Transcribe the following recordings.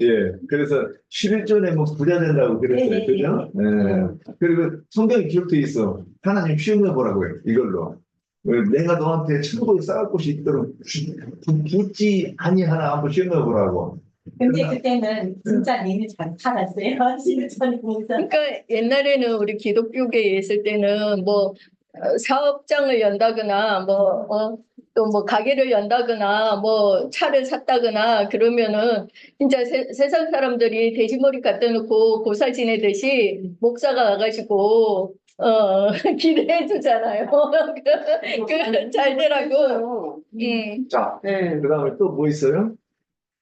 예, 그래서 11조에 뭐 부자 된다고 그랬어요. 네, 그죠? 예. 그리고 성경에 기록돼 있어. 하나님 시험해 보라고요. 이걸로. 내가 너한테 천국에 쌓을 곳이 있도록 굳지 아니하나 한번 시험해 보라고. 근데 그때는 진짜 니는 잘 살았어요. 실전 공사. 그러니까 옛날에는 우리 기독교계에 있을 때는 뭐 사업장을 연다거나 또 뭐 가게를 연다거나 뭐 차를 샀다거나 그러면은 진짜 세상 사람들이 돼지머리 갖다 놓고 고사 지내듯이 목사가 와가지고 기대해 주잖아요. 잘 되라고. 자, 네. 그다음에 또 뭐 있어요?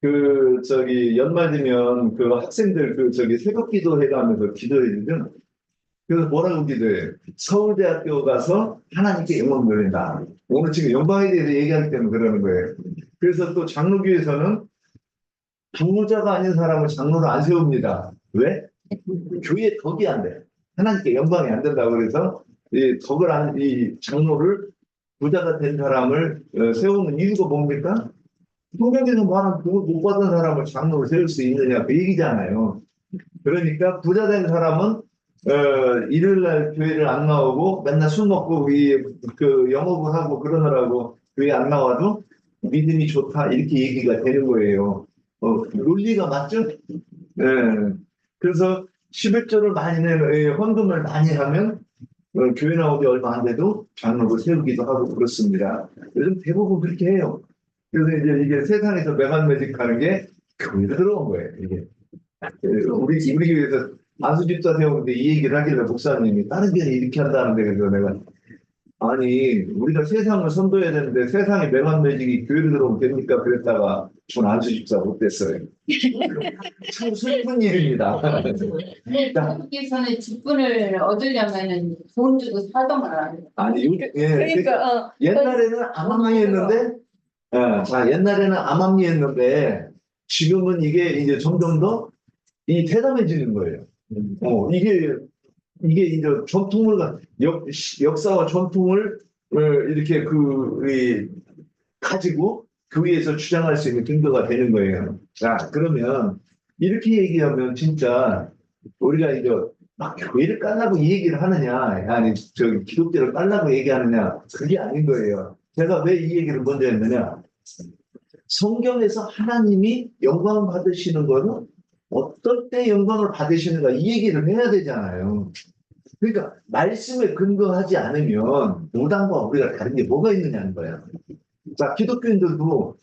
그 저기 연말 되면 그 학생들 그 저기 새벽 기도 해가면서 기도해 주면 그래서 뭐라고 기도해? 서울대학교 가서 하나님께 영광 돌린다. 오늘 지금 영광에 대해서 얘기하기 때문에 그러는 거예요. 그래서 또 장로교에서는 부자가 아닌 사람을 장로로 안 세웁니다. 왜? 교회 덕이 안 돼. 하나님께 영광이 안 된다고 그래서 이 덕을 안, 이 장로를 부자가 된 사람을 세우는 이유가 뭡니까? 성경에서 말한 그거 못 받은 사람을 장로로 세울 수 있느냐 그 얘기잖아요. 그러니까 부자 된 사람은 일요일 날 교회를 안 나오고 맨날 술 먹고 그 영업을 하고 그러느라고 교회 안 나와도 믿음이 좋다 이렇게 얘기가 되는 거예요. 논리가 맞죠? 네. 그래서 11조를 많이 헌금을 많이 하면 교회 나오기 얼마 안 돼도 장로를 세우기도 하고 그렇습니다. 요즘 대부분 그렇게 해요. 그래서 이제 이게 세상에서 매간매직하는 게 교회로 들어온 거예요. 이게 우리 교회에서 안수집사 세우는데 이 얘기를 하길래 목사님이 다른 교회 이렇게 한다는데 그래서 내가 아니 우리가 세상을 선도해야 되는데 세상에 매간매직이 교회로 들어오면 됩니까? 그랬다가 전 안수집사 못 됐어요. 참 슬픈 일입니다. 한국에서는 직분을 얻으려면은 돈 주고 사던가. 아니 그러니까 옛날에는 암암리했는데 옛날에는 암암리했는데 지금은 이게 이제 점점 더 이 대담해지는 거예요. 이게 이제 전통을 역사와 전통을 이렇게 가지고 교회에서 주장할 수 있는 근거가 되는 거예요. 자, 그러면 이렇게 얘기하면 진짜 우리가 이제 막 교회를 깔라고 이 얘기를 하느냐, 아니 저기 기독교를 깔라고 얘기하느냐, 그게 아닌 거예요. 제가 왜 이 얘기를 먼저 했느냐? 성경에서 하나님이 영광 받으시는 거는 어떨 때 영광을 받으시는가 이 얘기를 해야 되잖아요. 그러니까 말씀에 근거하지 않으면 무당과 우리가 다른 게 뭐가 있느냐는 거야. 자, 기독교인들도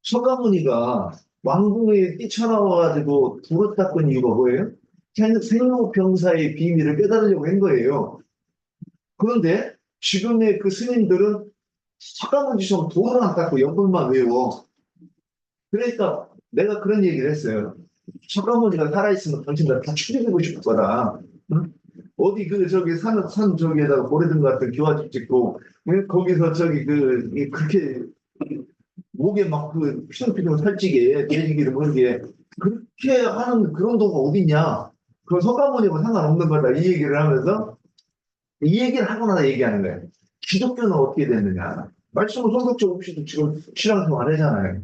서가모니가 왕궁에 뛰쳐나와가지고 불을 닦은 이유가 뭐예요? 생로병사의 비밀을 깨달으려고 한 거예요. 그런데 지금의 그 스님들은 서가모니처럼 돌을 안 닦고 연불만 외워. 그러니까 내가 그런 얘기를 했어요. 서가모니가 살아있으면 당신들 다 죽여주고 싶을 거다. 응? 어디 저기 산 저기에다가 모래등 같은 기와집 짓고 거기서 저기 그렇게 목에 막 피렁피렁 살찌게 돼지기를 모르게 그렇게 하는 그런 도가 어딨냐? 그건 서가모니하고 상관없는 거다 이 얘기를 하면서 이 얘기를 하고 나서 얘기하는 거예요. 기독교는 어떻게 됐느냐? 말씀은 성격적 없이도 지금 신앙생활 하잖아요.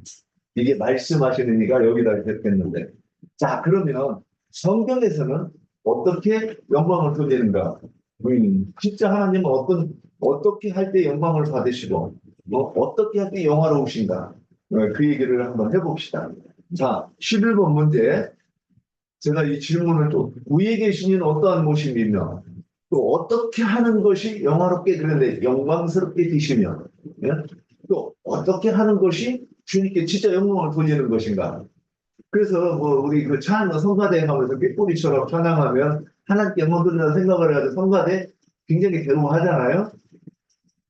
이게 말씀하시는 이가 여기다 됐겠는데. 자, 그러면 성경에서는 어떻게 영광을 돌리는가? 진짜 하나님은 어떻게 할 때 영광을 받으시고, 어떻게 할 때 영화로우신가? 그 얘기를 한번 해봅시다. 자, 11번 문제. 제가 이 질문을 또, 위에 계신 이는 어떠한 모습이며, 또 어떻게 하는 것이 영화롭게 그런데 영광스럽게 되시며, 예? 또 어떻게 하는 것이 주님께 진짜 영광을 돌리는 것인가? 그래서 뭐 우리 그 찬양 성가대 가면서 꾀꼬리처럼 찬양하면 하나님께 영광 돌린다는 생각을 해가지고 성가대 굉장히 괴로워하잖아요.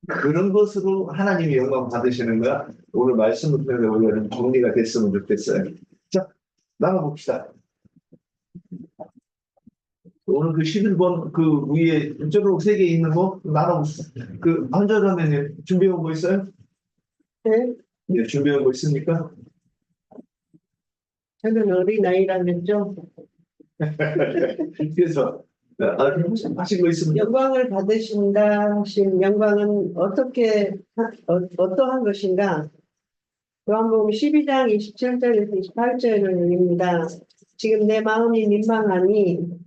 그런 것으로 하나님이 영광 받으시는 거야. 오늘 말씀을 통해서 우리가 좀 정리가 됐으면 좋겠어요. 자, 나가봅시다. 오늘 그 11번 그 위에 저쪽 3개 있는 거 나눠봅시다. 그 한자라면 준비한 거 있어요? 네. 네, 준비한 거 있습니까? 저는 어린아이라면 좀 그래서 하신 거 있으면 영광을 받으신다 하신 영광은 어떠한 것인가? 요한복음 12장 27절에서 28절입니다. 지금 내 마음이 민망하니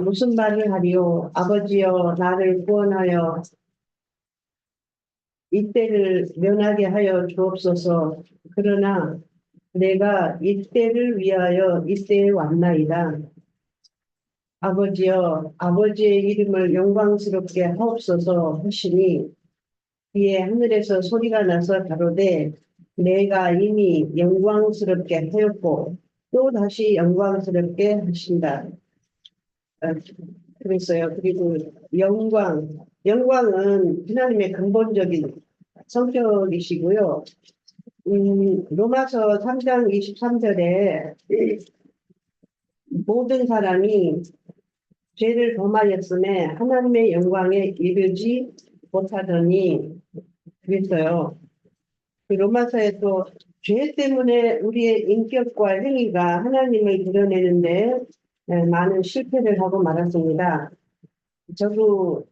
무슨 말을 하리요? 아버지여 나를 구원하여 이때를 면하게 하여 주옵소서. 그러나 내가 이때를 위하여 이때에 왔나이다. 아버지여 아버지의 이름을 영광스럽게 하옵소서 하시니 이에 하늘에서 소리가 나서 가로되 내가 이미 영광스럽게 하였고 또 다시 영광스럽게 하신다. 그랬어요. 그리고 영광은 하나님의 근본적인 성격이시고요. 로마서 3장 23절에 모든 사람이 죄를 범하였음에 하나님의 영광에 이르지 못하더니 그랬어요. 그 로마서에도 죄 때문에 우리의 인격과 행위가 하나님을 드러내는데 많은 실패를 하고 말았습니다. 저도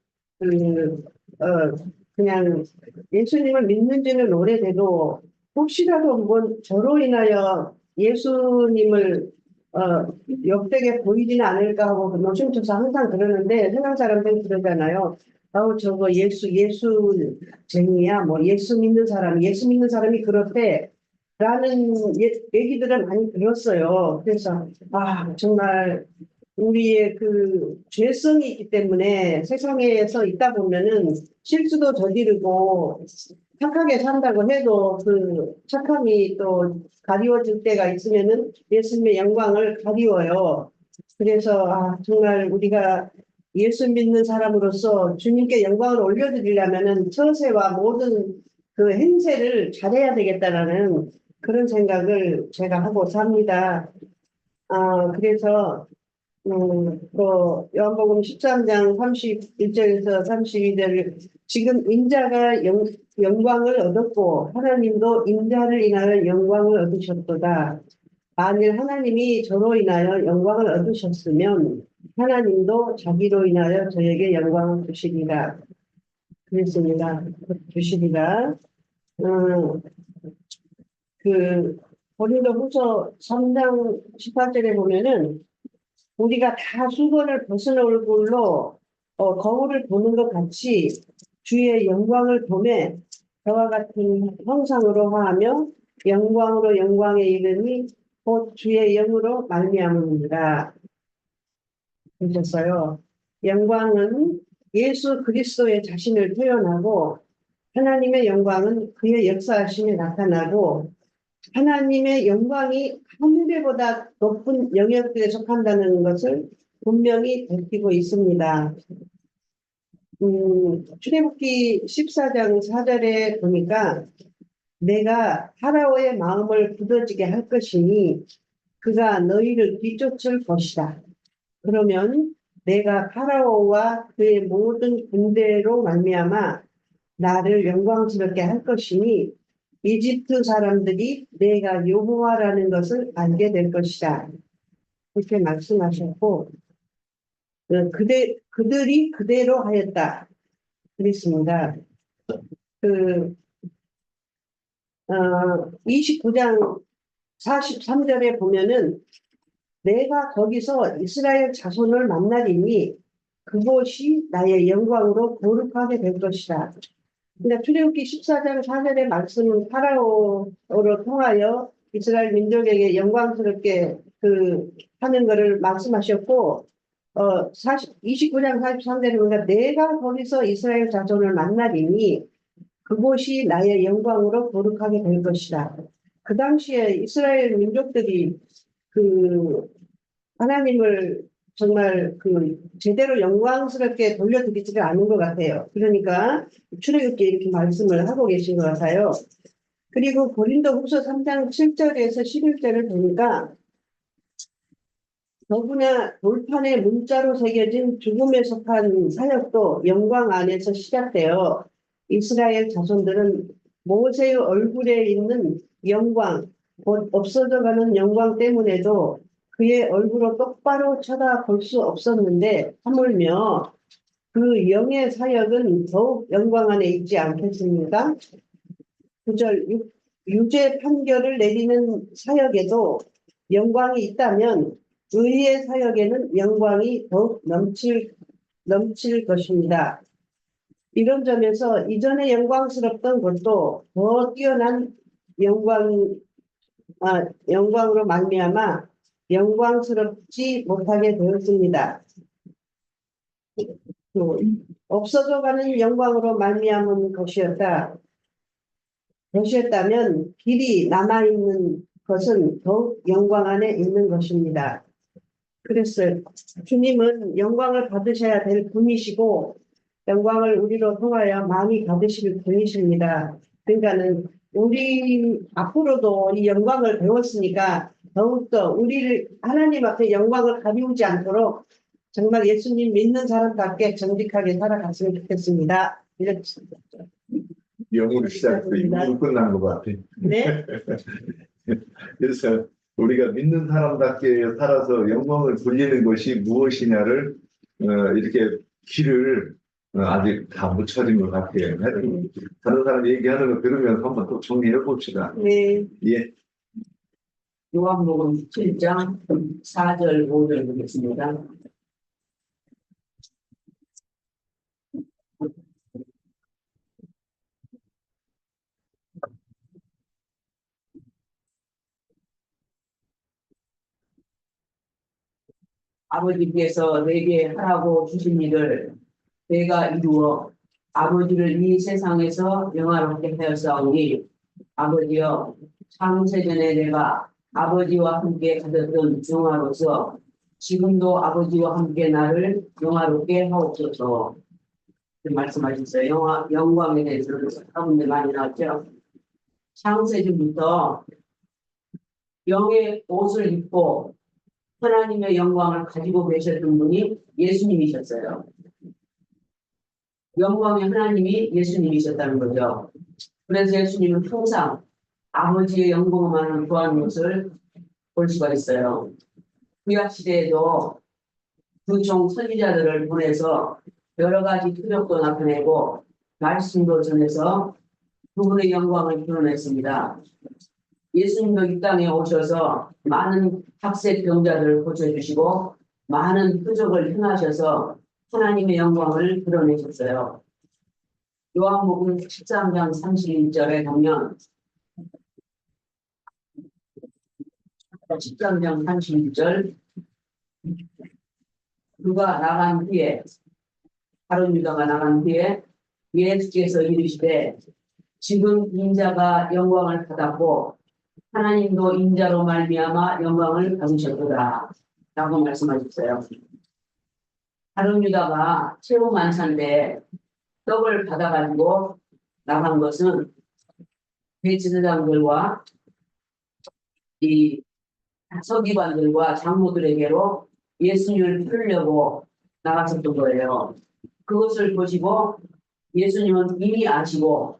그냥 예수님을 믿는 지는 오래돼도 혹시라도 저로 인하여 예수님을 역되게 보이지는 않을까 하고 노심초사 항상 그러는데 세상 사람들은 그러잖아요. 저거 예수쟁이야. 뭐 예수 믿는 사람이 그렇대. 라는 얘기들은 많이 들었어요. 그래서 정말 우리의 그 죄성이 있기 때문에 세상에서 있다 보면은 실수도 저지르고 착하게 산다고 해도 그 착함이 또 가리워질 때가 있으면은 예수님의 영광을 가리워요. 그래서 정말 우리가 예수 믿는 사람으로서 주님께 영광을 올려드리려면은 처세와 모든 그 행세를 잘해야 되겠다라는 그런 생각을 제가 하고 삽니다. 그래서 또 요한복음 13장 31절에서 32절 지금 인자가 영광을 얻었고 하나님도 인자를 인하여 영광을 얻으셨도다. 만일 하나님이 저로 인하여 영광을 얻으셨으면 하나님도 자기로 인하여 저에게 영광을 주시리라. 그랬습니다. 주시리라. 고린도후서 3장 18절에 보면은 우리가 다 수건을 벗은 얼굴로 거울을 보는 것 같이 주의 영광을 보매 저와 같은 형상으로 하며 영광으로 영광에 이르니 곧 주의 영으로 말미암음이니라. 그러셨어요. 영광은 예수 그리스도의 자신을 표현하고 하나님의 영광은 그의 역사하심에 나타나고 하나님의 영광이 하늘보다 높은 영역들에 속한다는 것을 분명히 밝히고 있습니다. 출애굽기 14장 4절에 보니까 내가 파라오의 마음을 굳어지게 할 것이니 그가 너희를 뒤쫓을 것이다. 그러면 내가 파라오와 그의 모든 군대로 말미암아 나를 영광스럽게 할 것이니 이집트 사람들이 내가 여호와라는 것을 알게 될 것이다. 이렇게 말씀하셨고 그들이 그대로 하였다. 그랬습니다. 29장 43절에 보면은 내가 거기서 이스라엘 자손을 만나리니 그곳이 나의 영광으로 거룩하게 될 것이다. 그러니까 출애굽기 14장 4절의 말씀은 파라오로 통하여 이스라엘 민족에게 영광스럽게 하는 것을 말씀하셨고 29장 43절에 보니까 내가 거기서 이스라엘 자손을 만나리니 그곳이 나의 영광으로 거룩하게 될 것이다. 그 당시에 이스라엘 민족들이 하나님을 정말 제대로 영광스럽게 돌려드리지를 않은 것 같아요. 그러니까 출애굽기에 이렇게 말씀을 하고 계신 것 같아요. 그리고 고린도후서 3장 7절에서 11절을 보니까 더구나 돌판에 문자로 새겨진 죽음에 속한 사역도 영광 안에서 시작되어 이스라엘 자손들은 모세의 얼굴에 있는 영광, 곧 없어져가는 영광 때문에도 그의 얼굴을 똑바로 쳐다볼 수 없었는데 하물며 그 영의 사역은 더욱 영광 안에 있지 않겠습니까? 6절 유죄 판결을 내리는 사역에도 영광이 있다면 의의 사역에는 영광이 더욱 넘칠 것입니다. 이런 점에서 이전에 영광스럽던 것도 더 뛰어난 영광으로 말미암아 영광스럽지 못하게 되었습니다. 없어져가는 영광으로 말미암은 것이었다면 길이 남아있는 것은 더욱 영광 안에 있는 것입니다. 그래서 주님은 영광을 받으셔야 될 분이시고 영광을 우리로 통하여 많이 받으실 분이십니다. 그러니까는 우리 앞으로도 이 영광을 배웠으니까 더욱더 우리를 하나님 앞에 영광을 가리우지 않도록 정말 예수님 믿는 사람답게 정직하게 살아갔으면 좋겠습니다. 이렇게 영으로 시작해서 이으로 끝난 것 같아. 네. 그래서 우리가 믿는 사람답게 살아서 영광을 돌리는 것이 무엇이냐를 이렇게 길을 아직 다 못 찾은 것 같아요. 하여튼 다른 사람 얘기하는 거 들으면서 한번 또 정리해 봅시다. 네. 예. 요한복음 7장 4절 5절 보겠습니다. 아버지께서 내게 하라고 주신 일을 내가 이루어 아버지를 이 세상에서 영화롭게 하였사오니 아버지여 창세전에 내가 아버지와 함께 가졌던 영화로서 지금도 아버지와 함께 나를 영화롭게 하옵소서. 말씀하셨어요. 영광에 대해서는 여러분들 많이 나왔죠. 창세전부터 영의 옷을 입고 하나님의 영광을 가지고 계셨던 분이 예수님이셨어요. 영광의 하나님이 예수님이셨다는 거죠. 그래서 예수님은 항상 아버지의 영광만을 구하는 것을 볼 수가 있어요. 구약 시대에도 그 종 선지자들을 보내서 여러 가지 표적도 나타내고 말씀도 전해서 그분의 영광을 드러냈습니다. 예수님도 이 땅에 오셔서 많은 학색병자들을 고쳐주시고 많은 표적을 행하셔서 하나님의 영광을 드러내셨어요. 요한복음 13장 31절에 보면 13장 31절 그가 나간 뒤에 바로 유다가 나간 뒤에 예수께서 이르시되 지금 인자가 영광을 받았고 하나님도 인자로 말미암아 영광을 받으셨도다 라고 말씀하셨어요. 바로 유다가 최후 만찬때 떡을 받아가지고 나간 것은 대제사장들과 이 서기관들과 장로들에게로 예수님을 풀려고 나갔었던 거예요. 그것을 보시고 예수님은 이미 아시고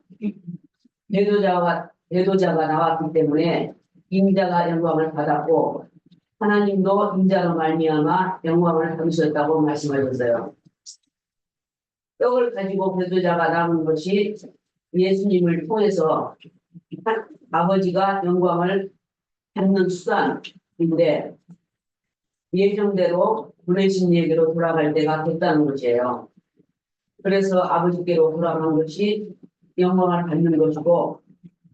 대도자가 나왔기 때문에 인자가 영광을 받았고 하나님도 인자로 말미암아 영광을 받으셨다고 말씀하셨어요. 떡을 가지고 대도자가 나온 것이 예수님을 통해서 아버지가 영광을 받는 수단인데 예정대로 보내신 얘기로 돌아갈 때가 됐다는 것이에요. 그래서 아버지께로 돌아간 것이 영광을 받는 것이고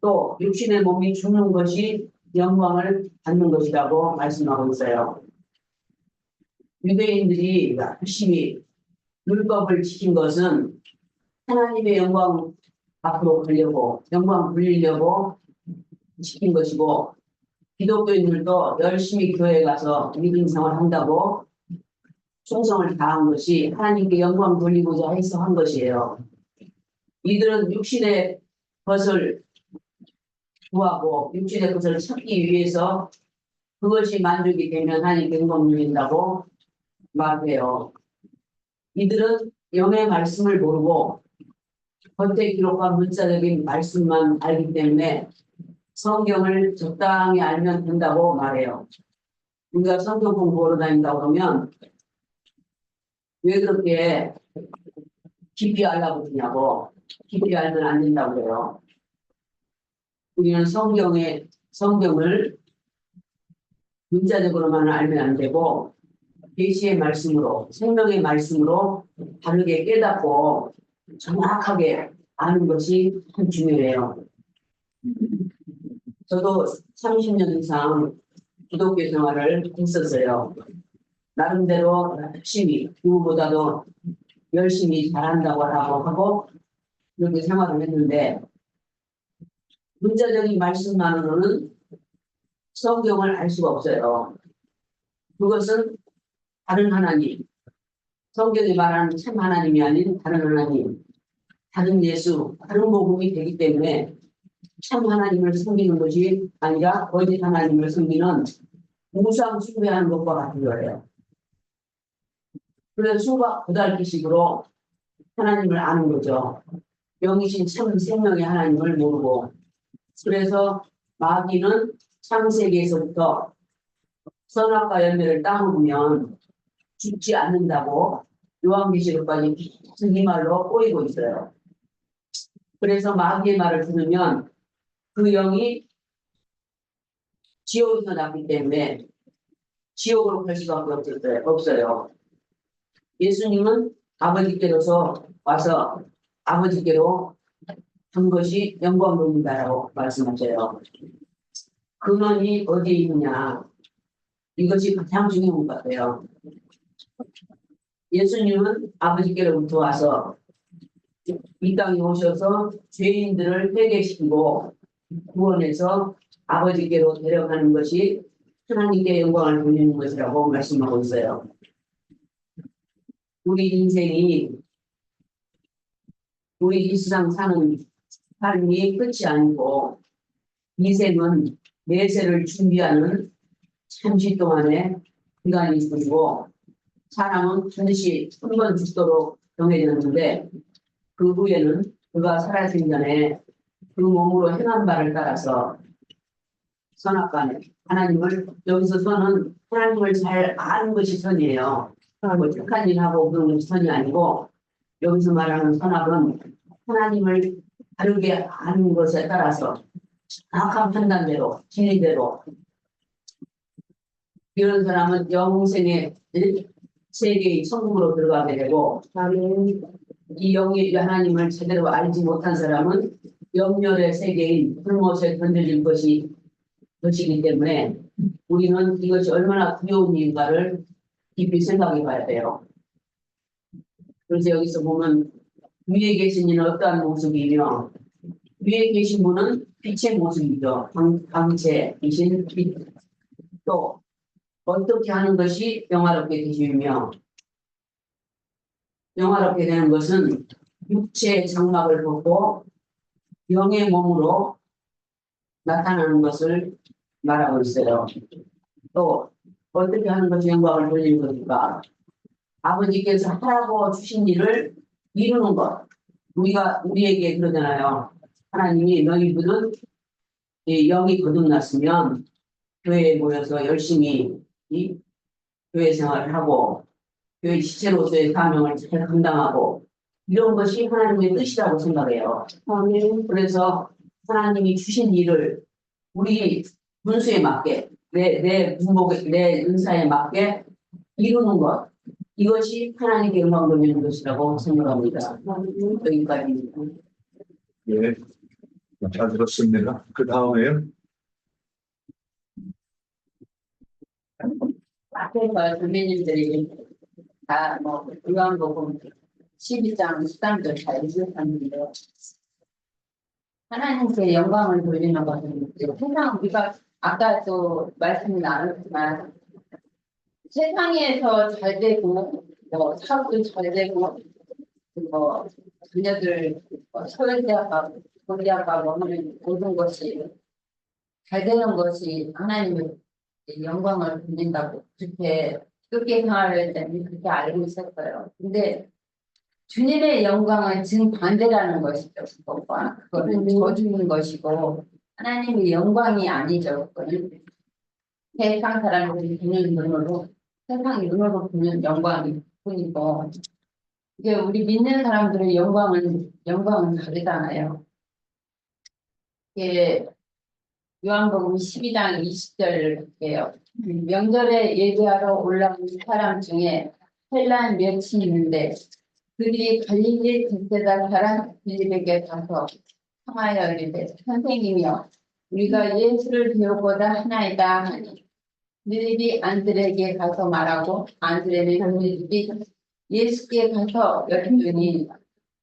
또 육신의 몸이 죽는 것이 영광을 받는 것이라고 말씀하고 있어요. 유대인들이 열심히 율법을 지킨 것은 하나님의 영광 앞으로 가려고 영광 불리려고 지킨 것이고 기독교인들도 열심히 교회에 가서 믿음 생활을 한다고 충성을 다한 것이 하나님께 영광 돌리고자 해서 한 것이에요. 이들은 육신의 것을 구하고 육신의 것을 찾기 위해서 그것이 만족이 되면 하나님께 영광 돌린다고 말해요. 이들은 영의 말씀을 모르고 겉에 기록한 문자적인 말씀만 알기 때문에 성경을 적당히 알면 된다고 말해요. 우리가 성경 공부하러 다닌다고 그러면 왜 그렇게 깊이 알라고 그러냐고 깊이 알면 안 된다고 해요. 우리는 성경을 문자적으로만 알면 안 되고 계시의 말씀으로 생명의 말씀으로 바르게 깨닫고 정확하게 아는 것이 참 중요해요. 저도 30년 이상 기독교 생활을 했었어요. 나름대로 열심히 누구보다도 열심히 잘한다고 하고 이렇게 생활을 했는데 문자적인 말씀만으로는 성경을 알 수가 없어요. 그것은 다른 하나님, 성경이 말하는 참 하나님이 아닌 다른 하나님, 다른 예수, 다른 복음이 되기 때문에 참 하나님을 섬기는 것이 아니라 거짓 하나님을 섬기는 우상 숭배하는 것과 같은 거예요. 그래서 수박 고달기식으로 하나님을 아는 거죠. 영이신 참 생명의 하나님을 모르고 그래서 마귀는 창세기에서부터 선악과 열매를 따먹으면 죽지 않는다고 요한계시록까지 이 말로 꼬이고 있어요. 그래서 마귀의 말을 들으면 그 영이 지옥에서 났기 때문에 지옥으로 갈 수밖에 없어요. 예수님은 아버지께로서 와서 아버지께로 한 것이 영광입니다라고 말씀하셔요. 근원이 어디에 있느냐 이것이 가장 중요한 것 같아요. 예수님은 아버지께로부터 와서 이 땅에 오셔서 죄인들을 회개시키고 구원해서 아버지께로 데려가는 것이 하나님께 영광을 돌리는 것이라고 말씀하고 있어요. 우리 인생이 우리 이 세상 사는 삶이 끝이 아니고 인생은 내세를 준비하는 잠시 동안의 기간이 있고 사람은 반드시 한 번 죽도록 정해졌는데 그 후에는 그가 사라지기 전에 그 몸으로 행한 바를 따라서 선악과는 하나님을 여기서 선은 하나님을 잘 아는 것이 선이에요. 뭐 착한 일 하고 그런 것이 선이 아니고 여기서 말하는 선악은 하나님을 바르게 아는 것에 따라서 정확한 판단대로 진리대로 이런 사람은 영생의 세계의 천국으로 들어가게 되고 이 영이 하나님을 제대로 알지 못한 사람은 영열의 세계인 불못에 건드릴 것이기 때문에 우리는 이것이 얼마나 두려운 일인가를 깊이 생각해 봐야 돼요. 그래서 여기서 보면 위에 계신 이는 어떠한 모습이며 위에 계신 분은 빛의 모습이죠. 광채이신 빛. 또 어떻게 하는 것이 영화롭게 되시며 영화롭게 되는 것은 육체의 장막을 벗고 영의 몸으로 나타나는 것을 말하고 있어요. 또 어떻게 하는 것이 영광을 돌리는 것일까? 아버지께서 하라고 주신 일을 이루는 것. 우리에게 그러잖아요. 하나님이 너희들은 영이 거듭났으면 교회에 모여서 열심히 이 교회 생활을 하고 교회 지체로서의 사명을 잘 감당하고 이런 것이 하나님의 뜻이라고 생각해요. 그래서 하나님이 주신 일을 우리 분수에 맞게 내 분목에 내 은사에 맞게 이루는 것 이것이 하나님께 영광 돌리는 것이라고 생각합니다. 여기까지입니다. 예, 잘 들었습니다. 그 다음에요. 앞에서 선배님들이 다 뭐 요한복음 12장 13절 잘 읽으셨는데 하나님께 영광을 돌리는 것은 세상 우리가 아까 또 말씀이 나눴지만 세상에서 잘 되고 뭐 사업도 잘 되고 뭐 자녀들 서울대학 가고 공대학 가고 하는 모든 것이 잘 되는 것이 하나님의 영광을 돌린다고 그렇게 그렇게 생활을 때문에 그렇게 알고 있었어요. 근데 주님의 영광은 정반대라는 것이죠. 그거는 저주는 것이고 하나님의 영광이 아니죠. 그거는 세상 사람들이 보는 눈으로 세상의 눈으로 보는 영광일 뿐이고 이게 우리 믿는 사람들의 영광은 다르잖아요. 이게 요한복음 12장 20절을 볼게요. 명절에 예배하러 올라온 사람 중에 헬란 몇이 있는데 그들이 갈릴리 벳세다 사람 빌립에게 가서 청하여 이르되 선생님이여 우리가 예수를 배우고자 하나이다 하니 빌립이 안드레에게 가서 말하고 안드레는 빌립이 예수께 가서 여쭈니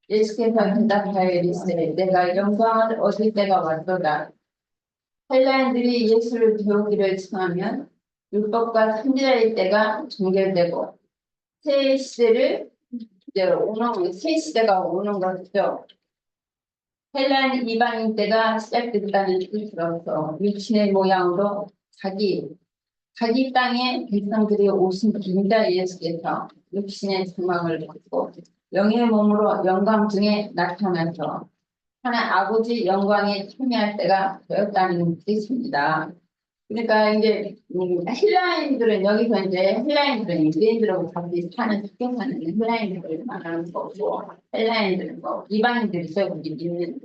예수께서 대답하여 이르시되 내가 영광을 얻을 때가 왔도다. 헬라인들이 예수를 배우기를 청하면 율법과 선지자의 때가 종결되고 새 시대를 이제 새 시대가 오는 것이죠. 헬라인 이방인 때가 시작됐다는 뜻으로서 육신의 모양으로 자기 땅에 백성들이 오신 빈자 예수께서 육신의 조망을 받고 영의 몸으로 영광 중에 나타나서 하나 아버지 영광에 참여할 때가 되었다는 뜻입니다. 그러니까 이제 헬라인들은 여기서 이제 헬라인들은 유대인들하고 같이 사는 속에 사는 헬라인들을 말하는 거고 헬라인들은 뭐 이방인들이죠. 우리 믿는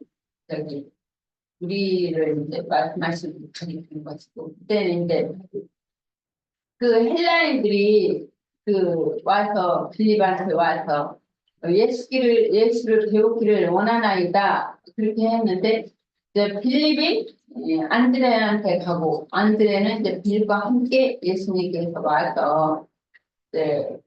저기 우리를 이제 말씀하시는 것이고 그때는 이제 그 헬라인들이 그 와서 빌립한테 와서 예수를 배우기를 원하나이다 그렇게 했는데 이제 빌립이 안드레한테 가고 안드레는 이제 빌립과 함께 예수님께서 와서 이제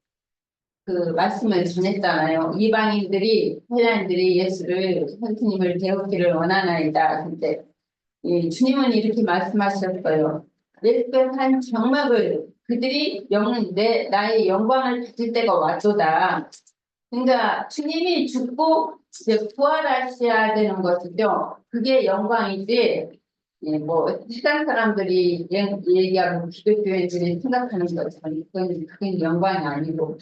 그 말씀을 전했잖아요. 이방인들이 헬라인들이 예수를 선생님을 배우기를 원하나이다. 근데 주님은 이렇게 말씀하셨어요. 예수께서 한 장막을 그들이 나의 영광을 가질 때가 왔도다. 그러니까 주님이 죽고 이제 부활하셔야 되는 것이죠. 그게 영광이지. 뭐 세상 사람들이 얘기하고 기독교인들이 생각하는 것처럼 그건 영광이 아니고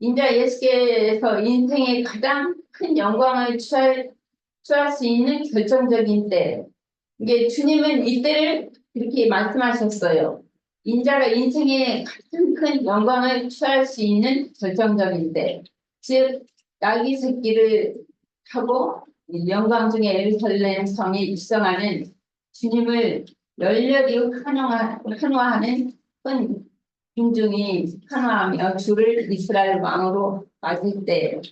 이제 예수께서 인생의 가장 큰 영광을 취할 수 있는 결정적인 때 이게 주님은 이때를 그렇게 말씀하셨어요. 인자가 인생의 가장 큰 영광을 취할 수 있는 결정적인 때, 즉 나귀 새끼를 타고 영광 중에 예루살렘 성에 입성하는 주님을 열렬히 환호하는 큰 군중이 환호하며 주를 이스라엘 왕으로 맞을 때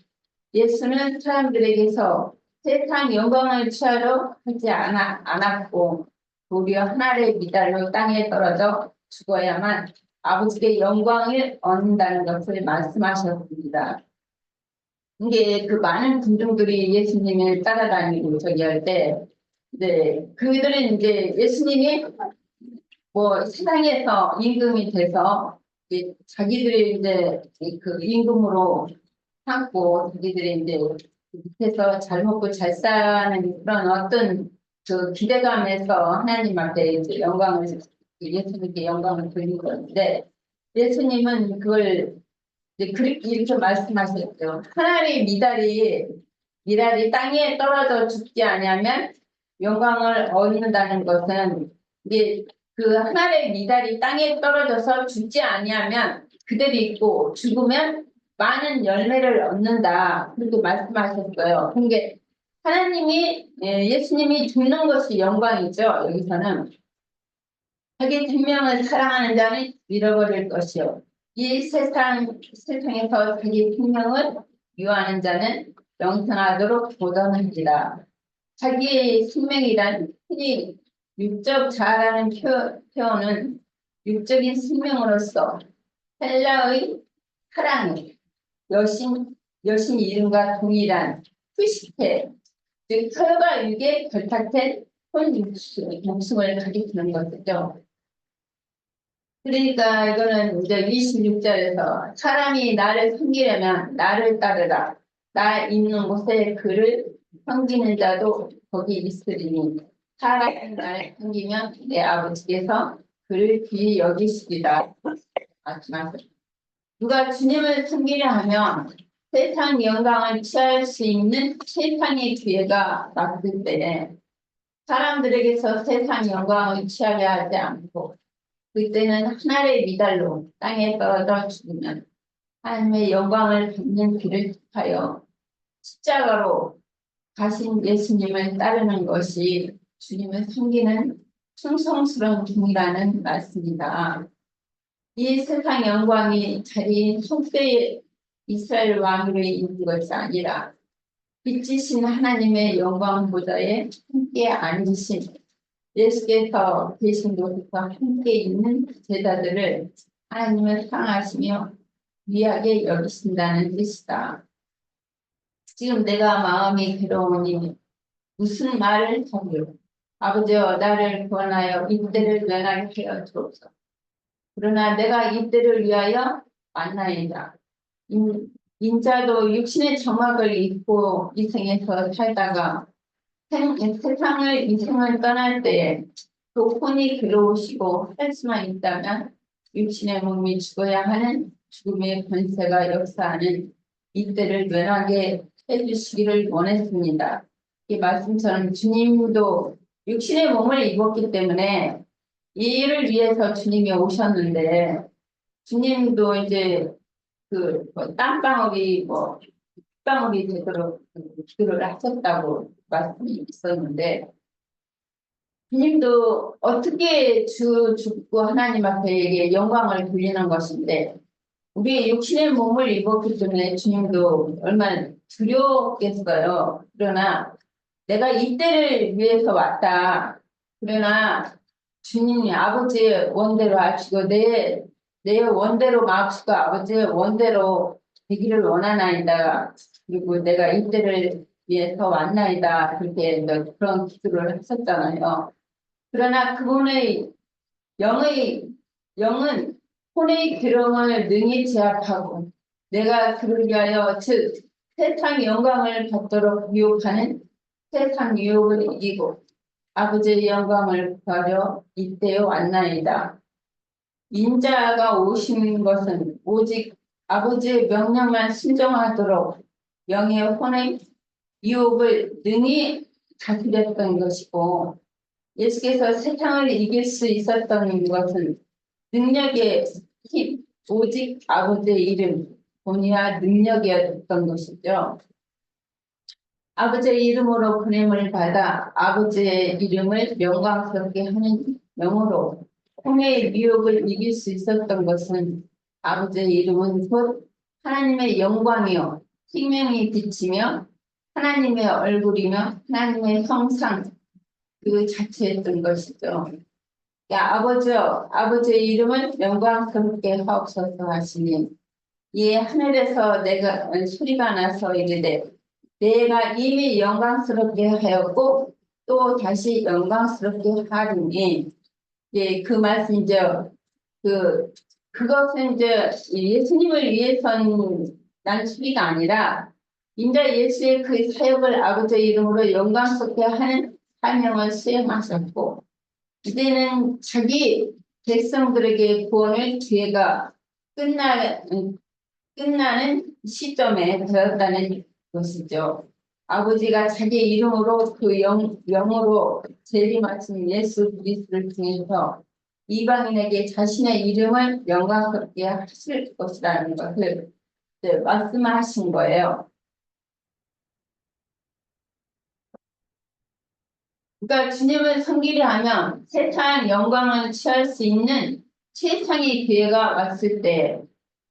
예수는 사람들에게서 세상 영광을 취하러 하지 않았고 도리어 하나의 미달로 땅에 떨어져 죽어야만 아버지의 영광을 얻는다는 것을 말씀하셨습니다. 이게 그 많은 군중들이 예수님을 따라다니고 저기 할 때, 그들은 이제 예수님이 뭐 세상에서 임금이 돼서 이제 자기들이 이제 그 임금으로 삼고 자기들이 이제 밑에서 잘 먹고 잘 사는 그런 어떤 그 기대감에서 하나님 앞에 이제 예수님께 영광을 돌린 건데 예수님은 그걸 이제 이렇게 말씀하셨죠. 하나님의 미달이 땅에 떨어져 죽지 않으면 영광을 얻는다는 것은 이제 그 하나의 미달이 땅에 떨어져서 죽지 아니하면 그대로 있고 죽으면 많은 열매를 얻는다 그렇게 말씀하셨어요. 그게 예수님이 죽는 것이 영광이죠. 여기서는 자기 생명을 사랑하는 자는 잃어버릴 것이요 이 세상에서 자기 생명을 유하는 자는 영생하도록 도전합니다. 자기의 생명이란 흔히 육적 자아라는 표현은 육적인 생명으로서 헬라의 사랑이 여신 이름과 동일한 푸시테 즉 혈과 육에 결탁된 혼 목숨을 가리키는 것이죠. 그러니까 이거는 이제 26절에서 사람이 나를 섬기려면 나를 따르라. 나 있는 곳에 그를 섬기는 자도 거기 있으리니 사람이 나를 섬기면 내 아버지께서 그를 귀히 여기시리라. 말씀하셨습니다. 누가 주님을 섬기려 하면 세상 영광을 취할 수 있는 세상의 기회가 왔을 때 사람들에게서 세상 영광을 취하려 하지 않고 그때는 하나의 미달로 땅에 떨어져 죽으면 하나님의 영광을 받는 길을 택하여 십자가로 가신 예수님을 따르는 것이 주님을 섬기는 충성스러운 종이라는 말씀이다. 이 세상 영광이 자기 속세의 이스라엘 왕으로 있는 것이 아니라 빛이신 하나님의 영광 보좌에 함께 앉으신 예수께서 계신 곳에서 함께 있는 제자들을 하나님을 사랑하시며 귀하게 여기신다는 뜻이다. 지금 내가 마음이 괴로우니 무슨 말을 하기요? 아버지여 나를 구원하여 이때를 면하게 하여 주옵소서. 그러나 내가 이때를 위하여 왔나이다. 인자도 육신의 점막을 입고 이 생에서 살다가 세상을 이 생을 떠날 때에 또 혼이 괴로우시고 할 수만 있다면 육신의 몸이 죽어야 하는 죽음의 권세가 역사하는 이때를 면하게 해주시기를 원했습니다. 이 말씀처럼 주님도 육신의 몸을 입었기 때문에 이 일을 위해서 주님이 오셨는데 주님도 이제 땅방울이 흙방울이 되도록 기도를 하셨다고 말씀이 있었는데 주님도 어떻게 죽고 하나님 앞에 영광을 돌리는 것인데 우리 육신의 몸을 입었기 때문에 주님도 얼마나 두려웠겠어요. 그러나 내가 이때를 위해서 왔다. 그러나 주님이 아버지의 원대로 하시고 내 원대로 마옵시고 아버지의 원대로 되기를 원하나이다. 그리고 내가 이때를 위해서 왔나이다. 그렇게 그런 기도를 하셨잖아요. 그러나 그분의 영은 혼의 괴로움을 능히 제압하고 내가 그를 위하여 즉 세상 영광을 받도록 유혹하는 세상 유혹을 이기고 아버지의 영광을 구하려 이때에 왔나이다. 인자가 오신 것은 오직 아버지의 명령만 순종하도록 영의 혼의 유혹을 능히 다스렸던 것이고 예수께서 세상을 이길 수 있었던 것은 능력의 힘, 오직 아버지의 이름, 본이와 능력이었던 것이죠. 아버지의 이름으로 보냄을 받아 아버지의 이름을 영광스럽게 하는 영으로 혼의 미혹을 이길 수 있었던 것은 아버지의 이름은 곧 하나님의 영광이요 생명이 비치며 하나님의 얼굴이며 하나님의 형상 그 자체였던 것이죠. 아버지여 아버지의 이름을 영광스럽게 하옵소서 하시니 이 하늘에서 내가 소리가 나서 이르되 내가 이미 영광스럽게 하였고 또 다시 영광스럽게 하리니 그 말씀이죠. 그것은 이제 예수님을 위해선 난 소리가 아니라 이제 예수의 그 사역을 아버지의 이름으로 영광스럽게 하는 사명을 수행하셨고 이제는 자기 백성들에게 구원의 기회가 끝나는 시점에 되었다는 것이죠. 아버지가 자기 이름으로 그 영으로 재림하신 예수 그리스도를 통해서 이방인에게 자신의 이름을 영광스럽게 하실 것이라는 것을 말씀하신 거예요. 그러니까 주님을 섬기려 하면 세상 영광을 취할 수 있는 최상의 기회가 왔을 때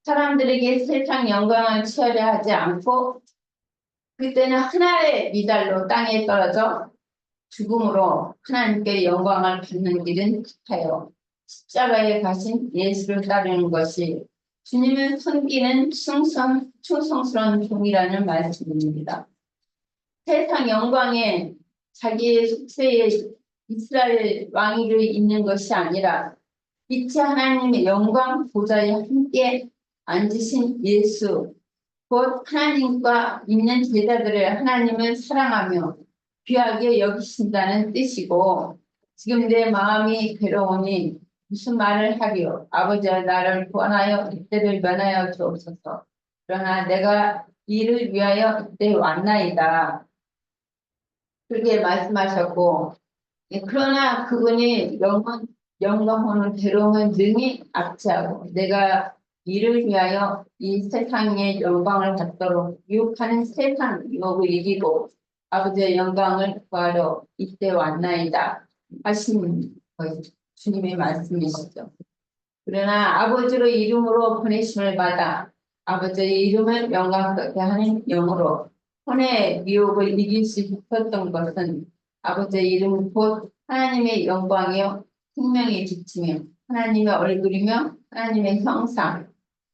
사람들에게 세상 영광을 취하려 하지 않고 그때는 하나의 미달로 땅에 떨어져 죽음으로 하나님께 영광을 받는 길은 하여 십자가에 가신 예수를 따르는 것이 주님을 섬기는 충성스러운 종이라는 말씀입니다. 세상 영광에 자기의 속세에 이스라엘 왕위를 있는 것이 아니라 빛의 하나님의 영광 보좌에 함께 앉으신 예수 곧 하나님과 있는 제자들을 하나님을 사랑하며 귀하게 여기신다는 뜻이고 지금 내 마음이 괴로우니 무슨 말을 하리요 아버지여 나를 구원하여 이때를 면하여 주옵소서. 그러나 내가 이를 위하여 이때 왔나이다. 그렇게 말씀하셨고 그러나 그분이 영광하는 괴로움을 능히 압제하고 내가 이를 위하여 이 세상의 영광을 받도록 유혹하는 세상 유혹을 이기고 아버지의 영광을 구하러 이때 왔나이다 하신 거의 주님의 말씀이시죠. 그러나 아버지로 이름으로 보내심을 받아 아버지의 이름을 영광스럽게 하는 영으로 혼의 미혹을 이길 수 있었던 것은 아버지의 이름은 곧 하나님의 영광이요 생명의 빛이며 하나님의 얼굴이며 하나님의 형상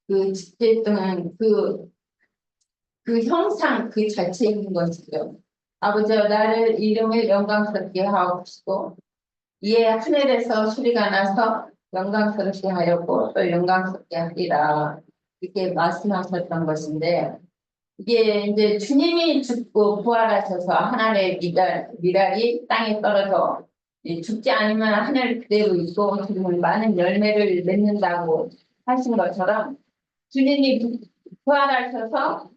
그 직제했던 그 형상 그 자체인 것이죠. 아버지여 나를 이름을 영광스럽게 하옵시고 이에 하늘에서 소리가 나서 영광스럽게 하였고 또 영광스럽게 하리라 이렇게 말씀하셨던 것인데 이게 이제 주님이 죽고 부활하셔서 하늘의 미랄이 땅에 떨어져 죽지 않으면 하늘 그대로 있고 정말 많은 열매를 맺는다고 하신 것처럼 주님이 부활하셔서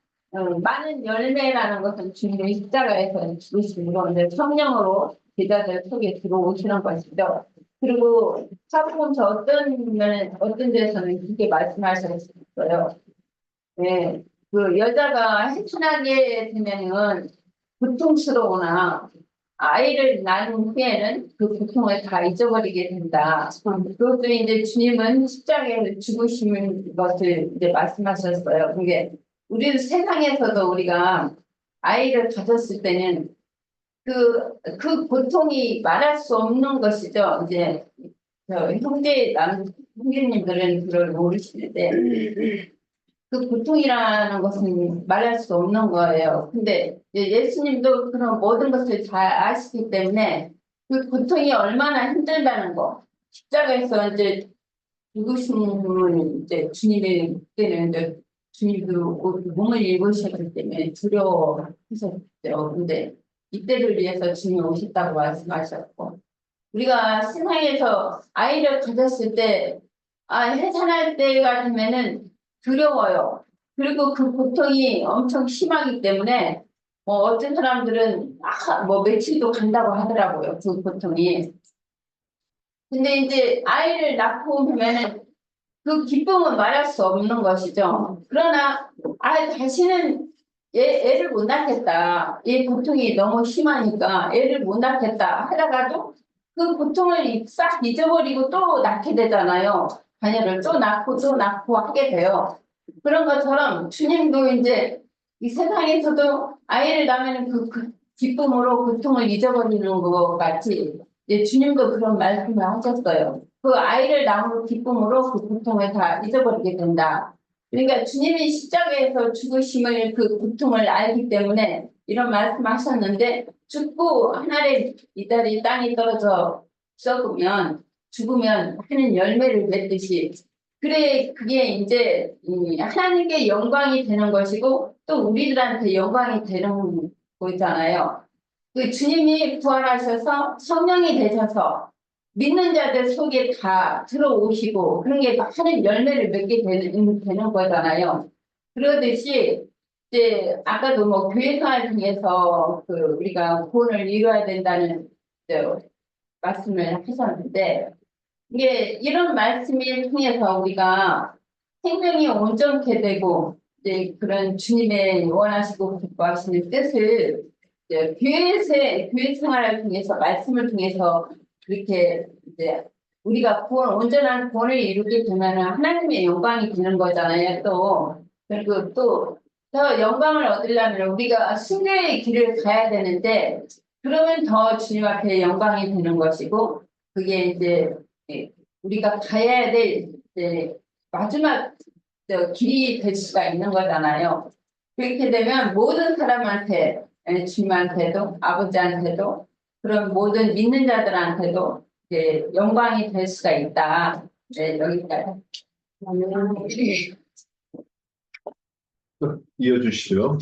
많은 열매라는 것은 주님의 십자가에서 죽으신 건데 성령으로 제자들 속에 들어오시는 것이죠. 그리고 사복음서 어떤 데서는 그렇게 말씀하셨어요. 네, 그 여자가 해춘하게 되면은 고통스러우나 아이를 낳은 후에는 그 고통을 다 잊어버리게 된다. 그것도 이제 주님은 십자가에 죽으신 것을 이제 말씀하셨어요. 그게 우리 세상에서도 우리가 아이를 가졌을 때는 그 고통이 말할 수 없는 것이죠. 이제 형제님들은 그걸 모르시는데 그 고통이라는 것은 말할 수 없는 거예요. 근데 예수님도 그런 모든 것을 잘 아시기 때문에 그 고통이 얼마나 힘들다는 거. 십자가에서 이제 죽으심은 이제 주님의 때는 이제 주님도 몸을 입으셨기 때문에 두려워하셨죠. 근데 이때를 위해서 주님이 오셨다고 말씀하셨고 우리가 세상에서 아이를 가졌을 때 해산할 때가 되면은 두려워요. 그리고 그 고통이 엄청 심하기 때문에 어떤 사람들은 뭐 며칠도 간다고 하더라고요. 그 고통이. 근데 이제 아이를 낳고 보면은 그 기쁨은 말할 수 없는 것이죠. 그러나 다시는 애를 못 낳겠다. 이 고통이 너무 심하니까 애를 못 낳겠다 하다가도 그 고통을 싹 잊어버리고 또 낳게 되잖아요. 자녀를 또 낳고 하게 돼요. 그런 것처럼 주님도 이제 이 세상에서도 아이를 낳으면 그 기쁨으로 고통을 잊어버리는 것 같이 이제 주님도 그런 말씀을 하셨어요. 그 아이를 낳은 기쁨으로 그 고통을 다 잊어버리게 된다. 그러니까 주님이 십자가에서 죽으심을 그 고통을 알기 때문에 이런 말씀하셨는데 죽고 하늘에 이달이 땅이 떨어져 죽으면 하는 열매를 맺듯이 그래 그게 이제 하나님께 영광이 되는 것이고 또 우리들한테 영광이 되는 거잖아요. 그 주님이 부활하셔서 성령이 되셔서 믿는 자들 속에 다 들어오시고 그런 게 많은 열매를 맺게 되는 거잖아요. 그러듯이 이제 아까도 뭐 교회 생활 중에서 그 우리가 구원을 이루어야 된다는 말씀을 하셨는데 이게 이런 말씀을 통해서 우리가 생명이 온전케 되고 이제 그런 주님의 원하시고 기뻐하시는 뜻을 이제 교회 생활을 통해서 말씀을 통해서 그렇게 이제 우리가 온전한 구원을 이루게 되면 하나님의 영광이 되는 거잖아요. 또 그리고 또 더 영광을 얻으려면 우리가 승리의 길을 가야 되는데 그러면 더 주님 앞에 영광이 되는 것이고 그게 이제 우리가 가야 될 이제 마지막 길이 될 수가 있는 거잖아요. 그렇게 되면 모든 사람한테 주님한테도 아버지한테도 그런 모든 믿는 자들한테도 영광이 될 수가 있다. 네, 여기까지. 이어주시죠.